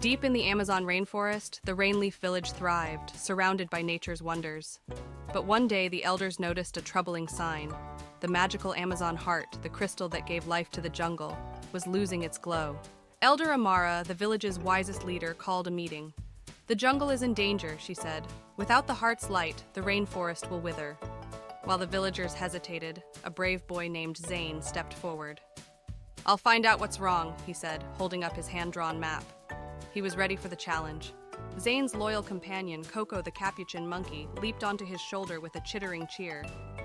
Deep in the Amazon rainforest, the Rainleaf village thrived, surrounded by nature's wonders. But one day, the elders noticed a troubling sign. The magical Amazon heart, the crystal that gave life to the jungle, was losing its glow. Elder Amara, the village's wisest leader, called a meeting. "The jungle is in danger," she said. "Without the heart's light, the rainforest will wither." While the villagers hesitated, a brave boy named Zane stepped forward. "I'll find out what's wrong," he said, holding up his hand-drawn map. He was ready for the challenge. Zane's loyal companion, Coco the capuchin monkey, leaped onto his shoulder with a chittering cheer.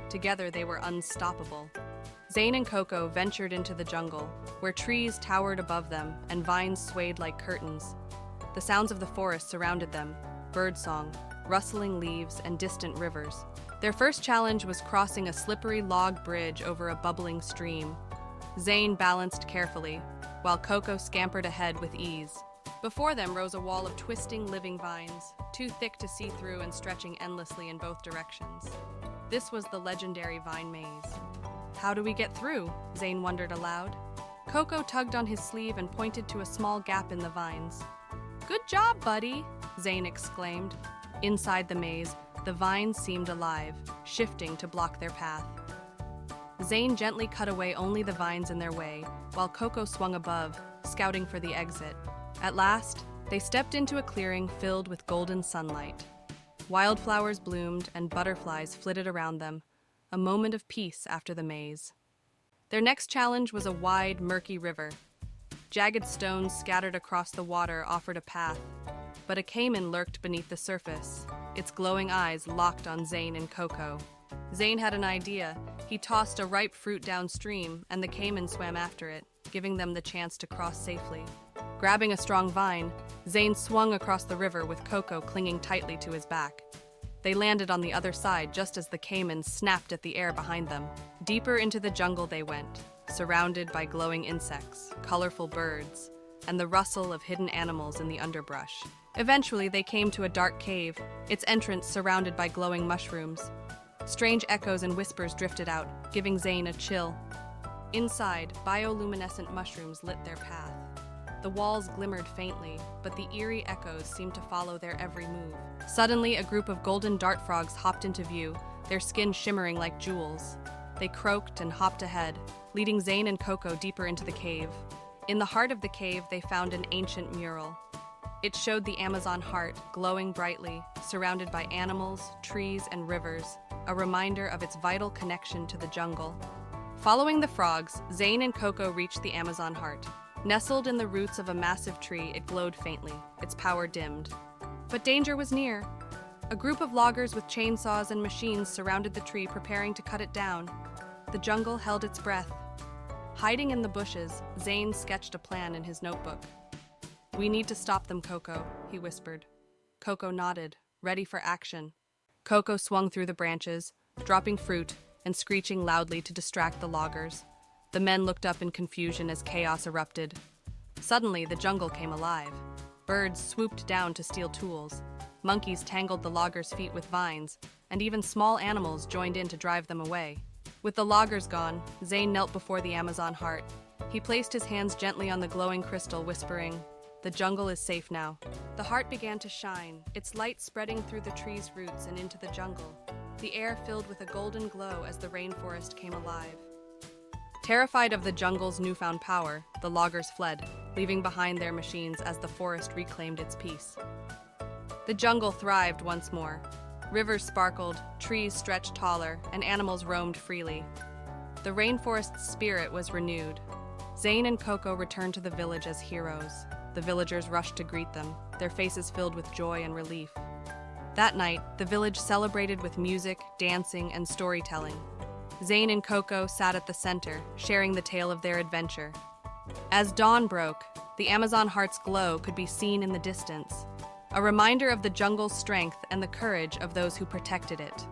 Together they were unstoppable. Zane and Coco ventured into the jungle, where trees towered above them and vines swayed like curtains. The sounds of the forest surrounded them, birdsong, rustling leaves, and distant rivers. Their first challenge was crossing a slippery log bridge over a bubbling stream. Zane balanced carefully, while Coco scampered ahead with ease. Before them rose a wall of twisting living vines, too thick to see through and stretching endlessly in both directions. This was the legendary vine maze. "How do we get through?" Zane wondered aloud. Coco tugged on his sleeve and pointed to a small gap in the vines. "Good job, buddy!" Zane exclaimed. Inside the maze, the vines seemed alive, shifting to block their path. Zane gently cut away only the vines in their way, while Coco swung above, scouting for the exit. At last, they stepped into a clearing filled with golden sunlight. Wildflowers bloomed and butterflies flitted around them, a moment of peace after the maze. Their next challenge was a wide, murky river. Jagged stones scattered across the water offered a path, but a caiman lurked beneath the surface, its glowing eyes locked on Zane and Coco. Zane had an idea. He tossed a ripe fruit downstream, and the caiman swam after it, giving them the chance to cross safely. Grabbing a strong vine, Zane swung across the river with Coco clinging tightly to his back. They landed on the other side just as the caiman snapped at the air behind them. Deeper into the jungle they went, surrounded by glowing insects, colorful birds, and the rustle of hidden animals in the underbrush. Eventually, they came to a dark cave, its entrance surrounded by glowing mushrooms. Strange echoes and whispers drifted out, giving Zane a chill. Inside, bioluminescent mushrooms lit their path. The walls glimmered faintly, but the eerie echoes seemed to follow their every move. Suddenly, a group of golden dart frogs hopped into view, their skin shimmering like jewels. They croaked and hopped ahead, leading Zane and Coco deeper into the cave. In the heart of the cave, they found an ancient mural. It showed the Amazon heart, glowing brightly, surrounded by animals, trees, and rivers, a reminder of its vital connection to the jungle. Following the frogs, Zane and Coco reached the Amazon heart. Nestled in the roots of a massive tree, it glowed faintly, its power dimmed. But danger was near. A group of loggers with chainsaws and machines surrounded the tree, preparing to cut it down. The jungle held its breath. Hiding in the bushes, Zane sketched a plan in his notebook. "We need to stop them, Coco," he whispered. Coco nodded, ready for action. Coco swung through the branches, dropping fruit and screeching loudly to distract the loggers. The men looked up in confusion as chaos erupted. Suddenly, the jungle came alive. Birds swooped down to steal tools. Monkeys tangled the loggers' feet with vines, and even small animals joined in to drive them away. With the loggers gone, Zane knelt before the Amazon heart. He placed his hands gently on the glowing crystal, whispering, "The jungle is safe now." The heart began to shine, its light spreading through the tree's roots and into the jungle. The air filled with a golden glow as the rainforest came alive. Terrified of the jungle's newfound power, the loggers fled, leaving behind their machines as the forest reclaimed its peace. The jungle thrived once more. Rivers sparkled, trees stretched taller, and animals roamed freely. The rainforest's spirit was renewed. Zane and Coco returned to the village as heroes. The villagers rushed to greet them, their faces filled with joy and relief. That night, the village celebrated with music, dancing, and storytelling. Zane and Coco sat at the center, sharing the tale of their adventure. As dawn broke, the Amazon heart's glow could be seen in the distance, a reminder of the jungle's strength and the courage of those who protected it.